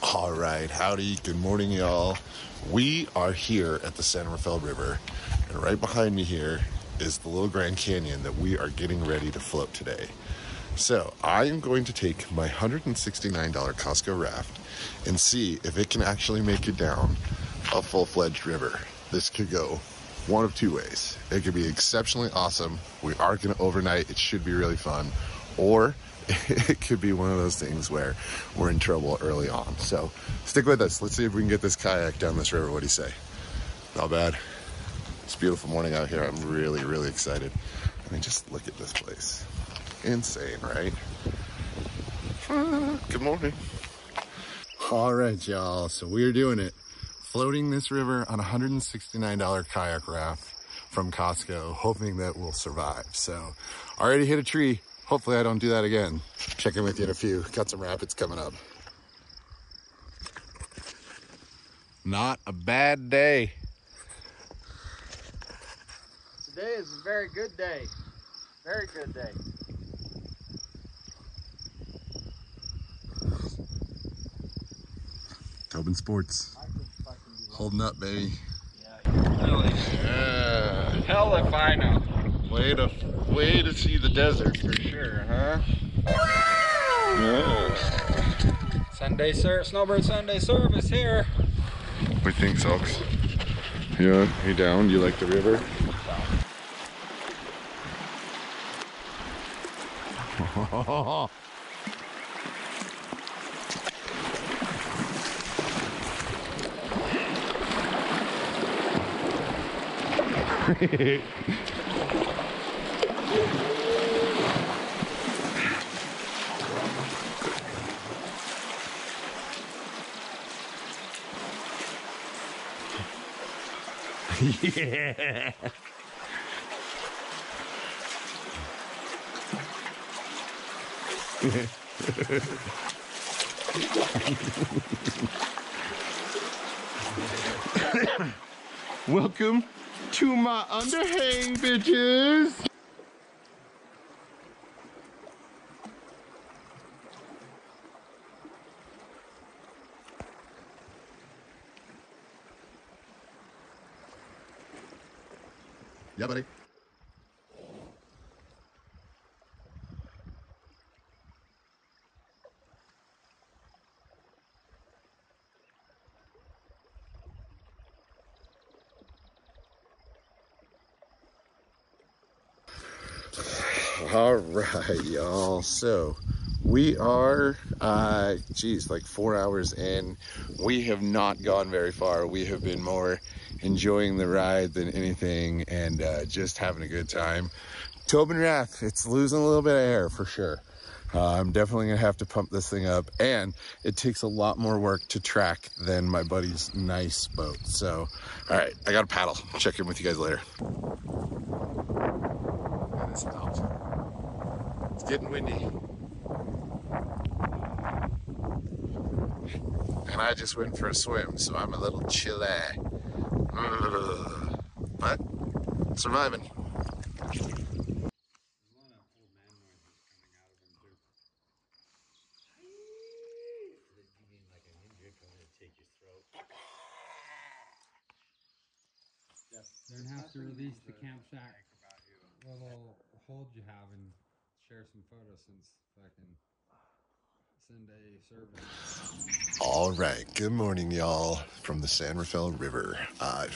All right, howdy, good morning, y'all. We are here at the San Rafael River, and right behind me here is the little Grand Canyon that we are getting ready to float today. So I am going to take my $169 Costco raft and see if it can actually make it down a full-fledged river. This could go one of two ways. It could be exceptionally awesome. We are going to overnight. It should be really fun. Or it could be one of those things where we're in trouble early on. So stick with us. Let's see if we can get this kayak down this river. What do you say? Not bad. It's a beautiful morning out here. I'm really, really excited. I mean, just look at this place. Insane, right? Good morning. All right, y'all. So we are doing it. Floating this river on a $169 kayak raft from Costco, hoping that we'll survive. So already hit a tree. Hopefully I don't do that again. Check in with you in a few. Got some rapids coming up. Not a bad day. Today is a very good day. Very good day. Tobin Sports. Holding up, baby. Yeah. Hell if I know. Way to see the desert for sure, huh? Yeah. Snowbird Sunday service here. What do you think, Sox? Yeah, you down? You like the river? Yeah. Welcome to my underhang, bitches. Yeah, buddy. All right, y'all. So we are, like 4 hours in. We have not gone very far. We have been more enjoying the ride than anything, and just having a good time. Tobin raft, it's losing a little bit of air for sure. I'm definitely gonna have to pump this thing up, and it takes a lot more work to track than my buddy's nice boat. So, all right, I got a paddle. Check in with you guys later. That is out. It's getting windy. And I just went for a swim, so I'm a little chilly. But surviving. They're gonna have to release the camp shack little hold you have and share some photos since fucking Sunday service. All right, good morning, y'all, from the San Rafael River.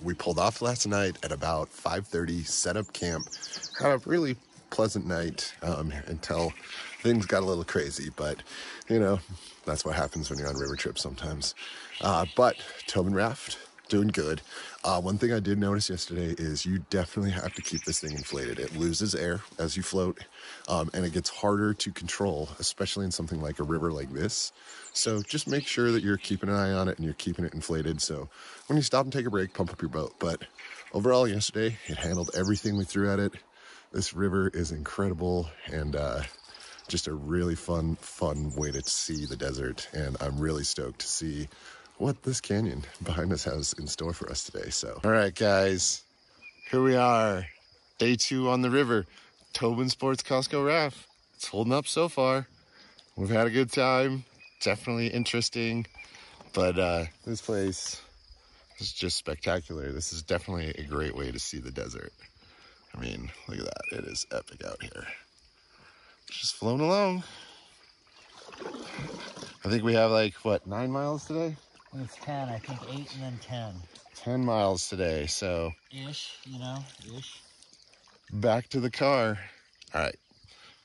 We pulled off last night at about 5:30, set up camp, had a really pleasant night until things got a little crazy, but you know, that's what happens when you're on river trips sometimes. But Tobin raft, doing good. One thing I did notice yesterday is you definitely have to keep this thing inflated. It loses air as you float, and it gets harder to control, especially in something like a river like this. So just make sure that you're keeping an eye on it and you're keeping it inflated. So when you stop and take a break, pump up your boat. But overall, yesterday, it handled everything we threw at it. This river is incredible, and just a really fun way to see the desert. And I'm really stoked to see what this canyon behind us has in store for us today. So, all right, guys, here we are, day 2 on the river. Tobin Sports Costco raft. It's holding up so far. We've had a good time. definitely interesting, but this place is just spectacular. This is definitely a great way to see the desert. I mean, look at that. It is epic out here. Just flown along. I think we have like, what, 9 miles today? It's 10, I think 8 and then 10. 10 miles today, so. Ish, you know, ish. Back to the car. All right,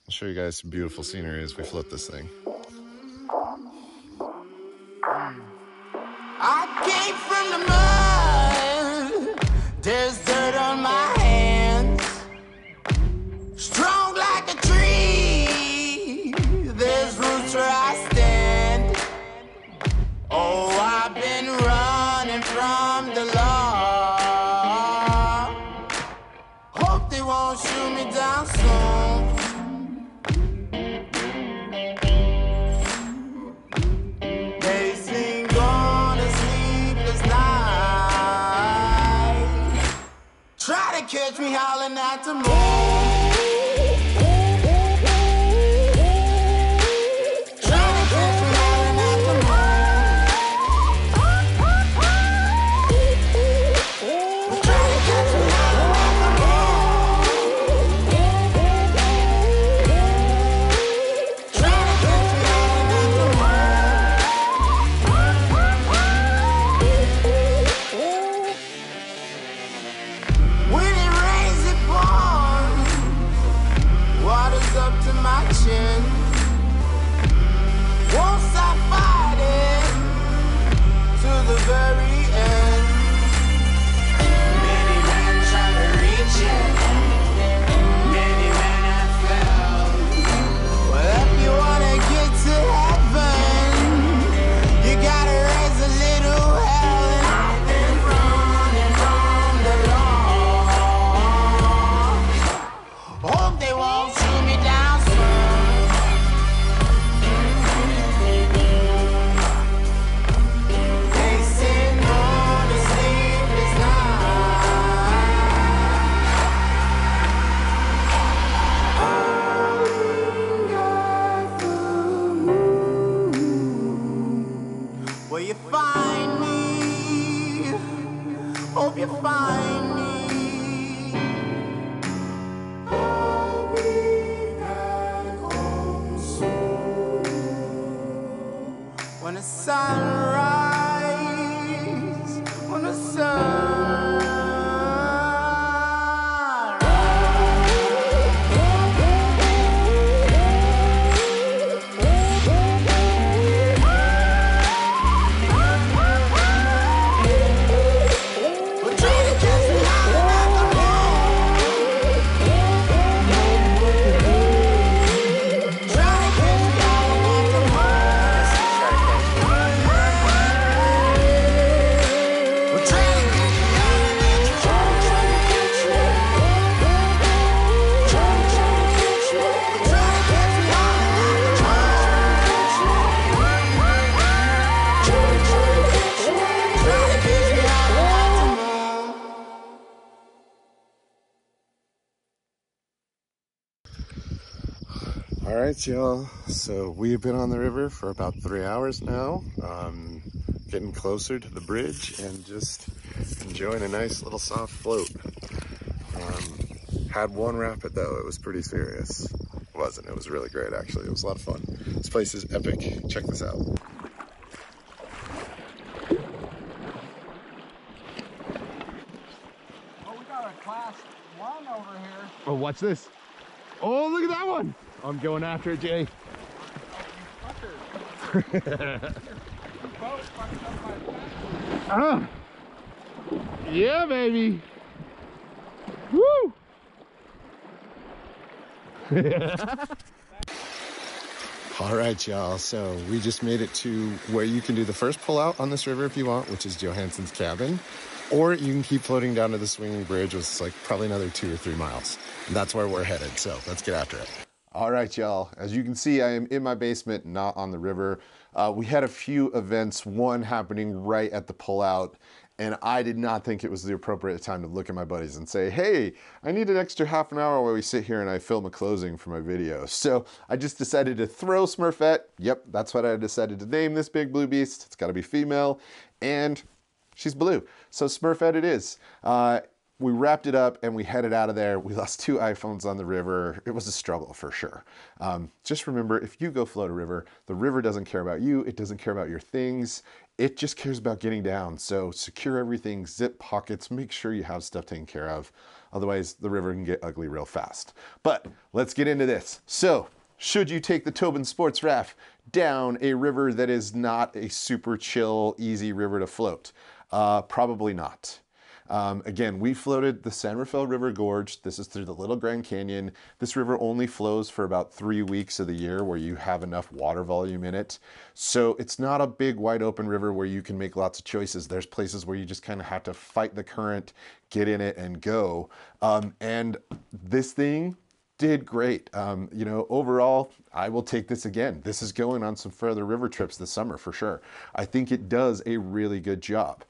I'll show you guys some beautiful scenery as we float this thing. I came from the mud, there's dirt on my hands. Strong like a tree, there's roots where I stand. Oh, I've been running from the law. Hope they won't shoot me down soon. They sing on a sleepless night. Try to catch me howling at the moon. When the sunrise, when the All right, y'all. So we have been on the river for about 3 hours now, getting closer to the bridge and just enjoying a nice little soft float. Had one rapid though. It was pretty serious. It wasn't. It was really great, actually. It was a lot of fun. This place is epic. Check this out. Oh, we got a class 1 over here. Oh, watch this. Oh, look at that one. I'm going after it, Jay. Yeah, baby. Woo! All right, y'all. So we just made it to where you can do the first pullout on this river if you want, which is Johansson's cabin. Or you can keep floating down to the swinging bridge, which is like probably another 2 or 3 miles. And that's where we're headed. So let's get after it. All right, y'all. As you can see, I am in my basement, not on the river. We had a few events, one happening right at the pullout, And I did not think it was the appropriate time to look at my buddies and say, hey, I need an extra half an hour while we sit here and I film a closing for my video. So I just decided to throw Smurfette. Yep, that's what I decided to name this big blue beast. It's got to be female, and she's blue. So Smurfette it is. We wrapped it up and we headed out of there. We lost 2 iPhones on the river. It was a struggle for sure. Just remember, if you go float a river, the river doesn't care about you. It doesn't care about your things. It just cares about getting down. So secure everything, zip pockets, make sure you have stuff taken care of. Otherwise, the river can get ugly real fast. But let's get into this. So, should you take the Tobin Sports Raft down a river that is not a super chill, easy river to float? Probably not. Again, we floated the San Rafael River Gorge. This is through the Little Grand Canyon. This river only flows for about 3 weeks of the year where you have enough water volume in it. So it's not a big wide open river where you can make lots of choices. There's places where you just kind of have to fight the current, get in it and go. And this thing did great. You know, overall, I will take this again. This is going on some further river trips this summer for sure. I think it does a really good job.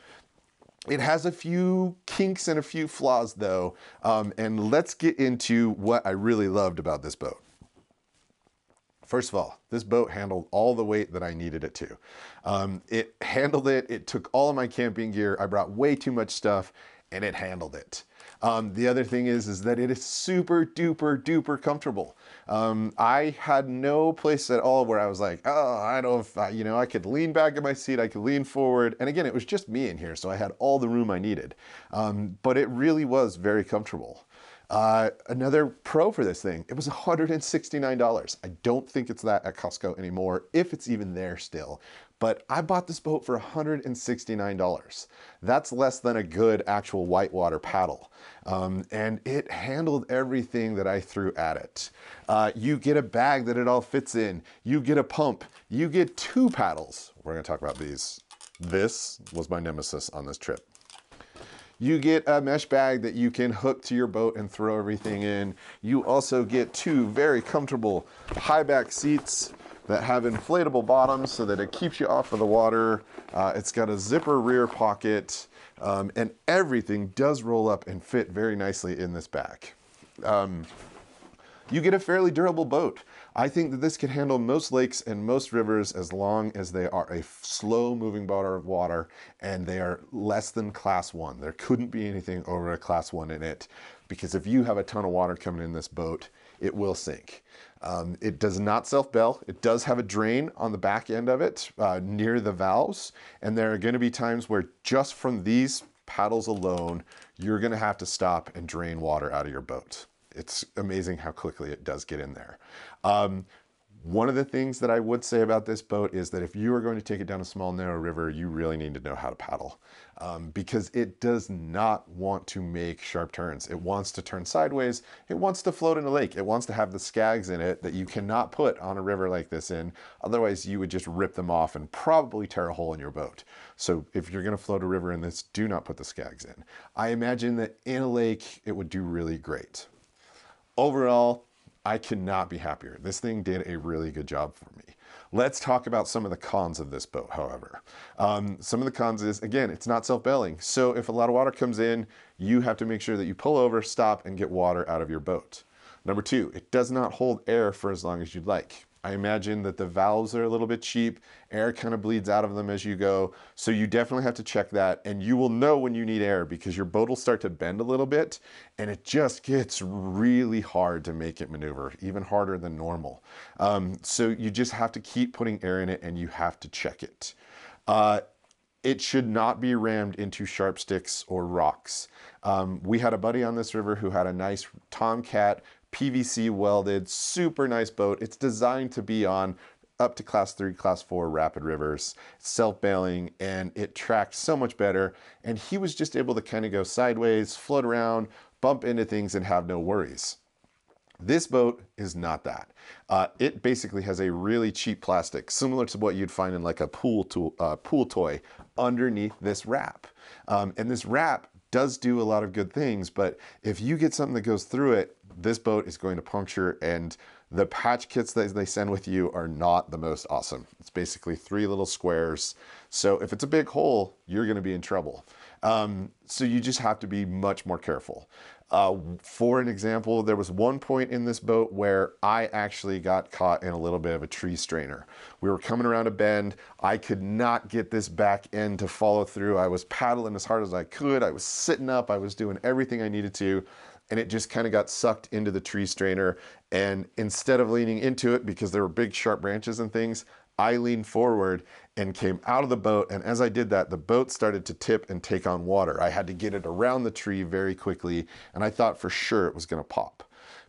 It has a few kinks and a few flaws though, and let's get into what I really loved about this boat. First of all, this boat handled all the weight that I needed it to. It handled it, it took all of my camping gear, I brought way too much stuff, and it handled it. The other thing is that it is super duper duper comfortable. I had no place at all where I was like, oh, I don't know if I, you know, I could lean back in my seat, I could lean forward. And again, it was just me in here, so I had all the room I needed. But it really was very comfortable. Another pro for this thing, it was $169. I don't think it's that at Costco anymore, if it's even there still. But I bought this boat for $169. That's less than a good actual whitewater paddle. And it handled everything that I threw at it. You get a bag that it all fits in. You get a pump. You get 2 paddles. We're gonna talk about these. This was my nemesis on this trip. You get a mesh bag that you can hook to your boat and throw everything in. You also get 2 very comfortable high back seats that have inflatable bottoms so that it keeps you off of the water. It's got a zipper rear pocket, and everything does roll up and fit very nicely in this bag. You get a fairly durable boat. I think that this can handle most lakes and most rivers as long as they are a slow moving body of water and they are less than class 1. There couldn't be anything over a class 1 in it, because if you have a ton of water coming in this boat, it will sink. It does not self-bail. It does have a drain on the back end of it near the valves, and there are going to be times where just from these paddles alone, you're going to have to stop and drain water out of your boat. It's amazing how quickly it does get in there. One of the things that I would say about this boat is that if you are going to take it down a small, narrow river, you really need to know how to paddle, because it does not want to make sharp turns. It wants to turn sideways. It wants to float in a lake. It wants to have the skags in it that you cannot put on a river like this in. Otherwise, you would just rip them off and probably tear a hole in your boat. So if you're going to float a river in this, do not put the skags in. I imagine that in a lake, it would do really great. Overall, I could not be happier. This thing did a really good job for me. Let's talk about some of the cons of this boat, however. Some of the cons is, again, it's not self-bailing. So if a lot of water comes in, you have to make sure that you pull over, stop, and get water out of your boat. Number 2, it does not hold air for as long as you'd like. I imagine that the valves are a little bit cheap. Air kind of bleeds out of them as you go. So you definitely have to check that, and you will know when you need air because your boat will start to bend a little bit and it just gets really hard to make it maneuver, even harder than normal. So you just have to keep putting air in it and you have to check it. It should not be rammed into sharp sticks or rocks. We had a buddy on this river who had a nice Tomcat PVC welded, super nice boat. It's designed to be on up to class 3, class 4 rapid rivers, self-bailing, and it tracked so much better. And he was just able to kind of go sideways, float around, bump into things, and have no worries. This boat is not that. It basically has a really cheap plastic, similar to what you'd find in like a pool toy underneath this wrap. And this wrap does do a lot of good things, but if you get something that goes through it, this boat is going to puncture and The patch kits that they send with you are not the most awesome. It's basically 3 little squares. So if it's a big hole, you're going to be in trouble. So you just have to be much more careful. For an example, there was one point in this boat where I actually got caught in a little bit of a tree strainer. We were coming around a bend. I could not get this back end to follow through. I was paddling as hard as I could. I was sitting up. I was doing everything I needed to. And it just kind of got sucked into the tree strainer. And instead of leaning into it, because there were big sharp branches and things, I leaned forward and came out of the boat. And as I did that, the boat started to tip and take on water. I had to get it around the tree very quickly. And I thought for sure it was going to pop.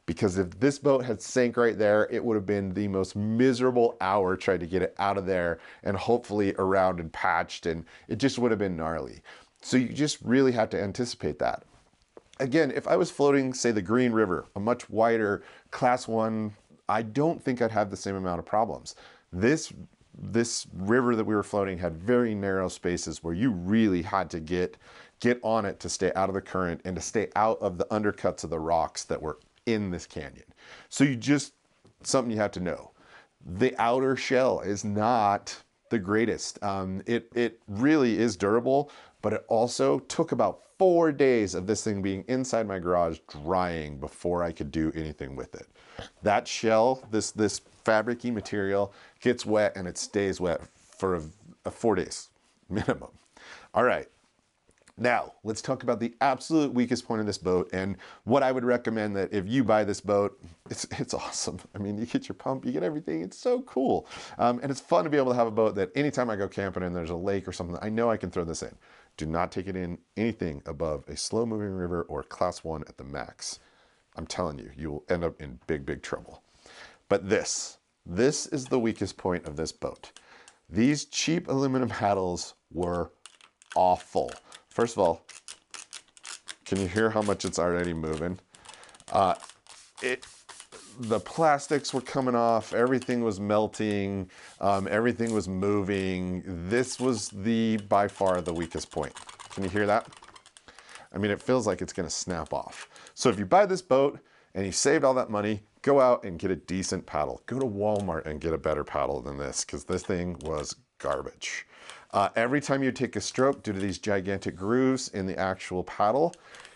Because if this boat had sank right there, it would have been the most miserable hour trying to get it out of there and hopefully around and patched. And it just would have been gnarly. So you just really have to anticipate that. Again, if I was floating, say, the Green River, a much wider Class 1, I don't think I'd have the same amount of problems. This river that we were floating had very narrow spaces where you really had to get on it to stay out of the current and to stay out of the undercuts of the rocks that were in this canyon. So something you have to know. The outer shell is not the greatest. It really is durable, but it also took about 4 days of this thing being inside my garage drying before I could do anything with it. That shell, this fabric-y material, gets wet and it stays wet for 4 days minimum. All right. Now, let's talk about the absolute weakest point of this boat and what I would recommend that if you buy this boat, it's awesome. I mean, you get your pump, you get everything. It's so cool. And it's fun to be able to have a boat that anytime I go camping and there's a lake or something, I know I can throw this in. Do not take it in anything above a slow-moving river or Class 1 at the max. I'm telling you, you will end up in big, big trouble. But this is the weakest point of this boat. These cheap aluminum paddles were awful. First of all, can you hear how much it's already moving? The plastics were coming off, everything was melting, everything was moving. This was by far the weakest point. Can you hear that? I mean, it feels like it's gonna snap off. So if you buy this boat and you saved all that money, go out and get a decent paddle. Go to Walmart and get a better paddle than this, because this thing was garbage. Every time you take a stroke, due to these gigantic grooves in the actual paddle,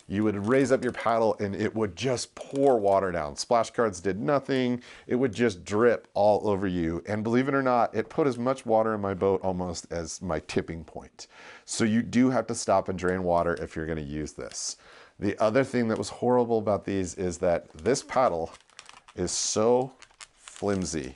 you would raise up your paddle and it would just pour water down. Splash guards did nothing. It would just drip all over you. And believe it or not, it put as much water in my boat almost as my tipping point. So you do have to stop and drain water if you're gonna use this. The other thing that was horrible about these is that this paddle is so flimsy.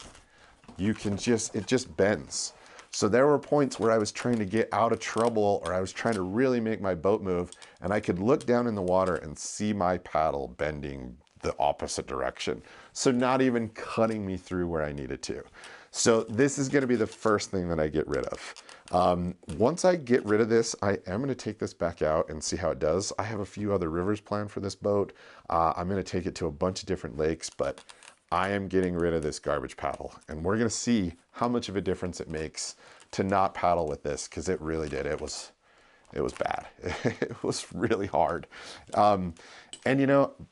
It just bends. So there were points where I was trying to get out of trouble or I was trying to really make my boat move and I could look down in the water and see my paddle bending the opposite direction. So not even cutting me through where I needed to. So this is gonna be the first thing that I get rid of. Once I get rid of this, I am gonna take this back out and see how it does. I have a few other rivers planned for this boat. I'm gonna take it to a bunch of different lakes, but I am getting rid of this garbage paddle and we're gonna see how much of a difference it makes to not paddle with this, because it really did. It was bad. It was really hard. But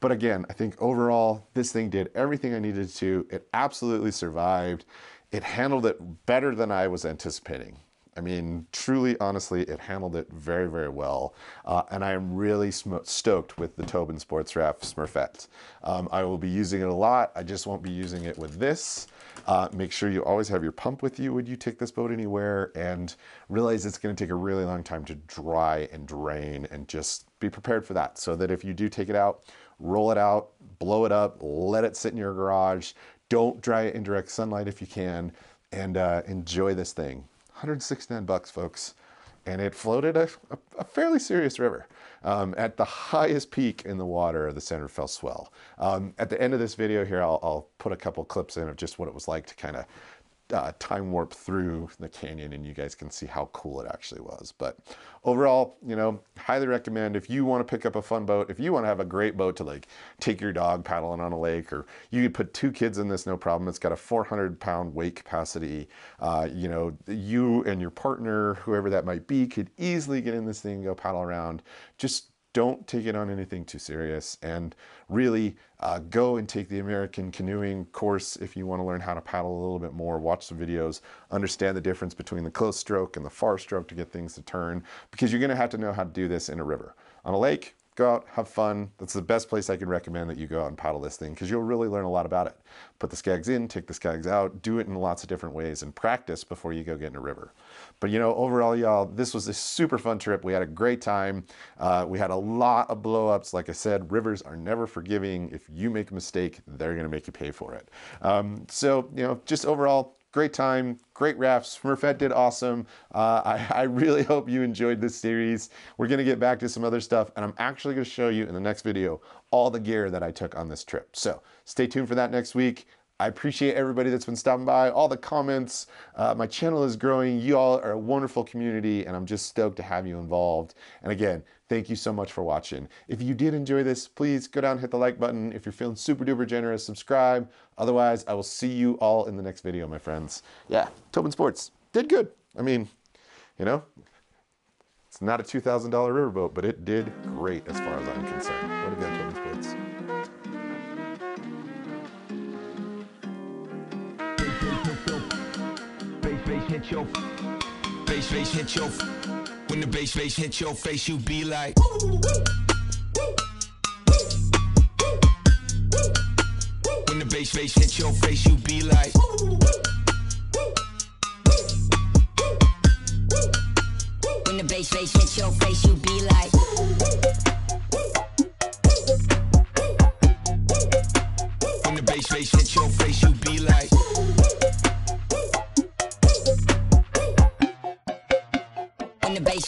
again, I think overall this thing did everything I needed to. It absolutely survived. It handled it better than I was anticipating. I mean, truly, honestly, it handled it very, very well. And I am really stoked with the Tobin Sports Raft Smurfette. I will be using it a lot. I just won't be using it with this. Make sure you always have your pump with you when you take this boat anywhere, and realize it's going to take a really long time to dry and drain, and just be prepared for that, so that if you do take it out, roll it out, blow it up, let it sit in your garage. Don't dry it in direct sunlight if you can, and enjoy this thing. $169, folks. And it floated a fairly serious river at the highest peak in the water of the San Rafael swell. At the end of this video here, I'll put a couple clips in of just what it was like to kind of time warp through the canyon, and you guys can see how cool it actually was. But overall, highly recommend if you want to pick up a fun boat, if you want to have a great boat to like take your dog paddling on a lake, or you could put 2 kids in this, no problem. It's got a 400-pound weight capacity. You and your partner, whoever that might be, could easily get in this thing and go paddle around. Just don't take it on anything too serious, and really go and take the American canoeing course if you want to learn how to paddle a little bit more. Watch some videos, understand the difference between the close stroke and the far stroke to get things to turn, because you're going to have to know how to do this in a river. On a lake, go out, have fun. That's the best place I can recommend that you go out and paddle this thing, because you'll really learn a lot about it. Put the skags in, take the skags out, do it in lots of different ways, and practice before you go get in a river. But you know, overall, y'all, this was a super fun trip. We had a great time. We had a lot of blow-ups. Like I said, rivers are never forgiving. If you make a mistake, they're going to make you pay for it. So, you know, just overall, great time, great rafts. Smurfette did awesome. I really hope you enjoyed this series. We're gonna get back to some other stuff, and I'm actually gonna show you in the next video all the gear that I took on this trip. So stay tuned for that next week. I appreciate everybody that's been stopping by, all the comments. My channel is growing. You all are a wonderful community, and I'm just stoked to have you involved. And again, thank you so much for watching. If you did enjoy this, please go down and hit the like button. If you're feeling super duper generous, subscribe. Otherwise, I will see you all in the next video, my friends. Yeah, Tobin Sports did good. I mean, you know, it's not a $2,000 riverboat, but it did great as far as I'm concerned. What again, Tobin Sports? Bass hit your bass hit your when the bass hit your face, you be like when the bass hit your face, you be like when the bass hit your face, you be like when the bass hit your face, you be like when the bass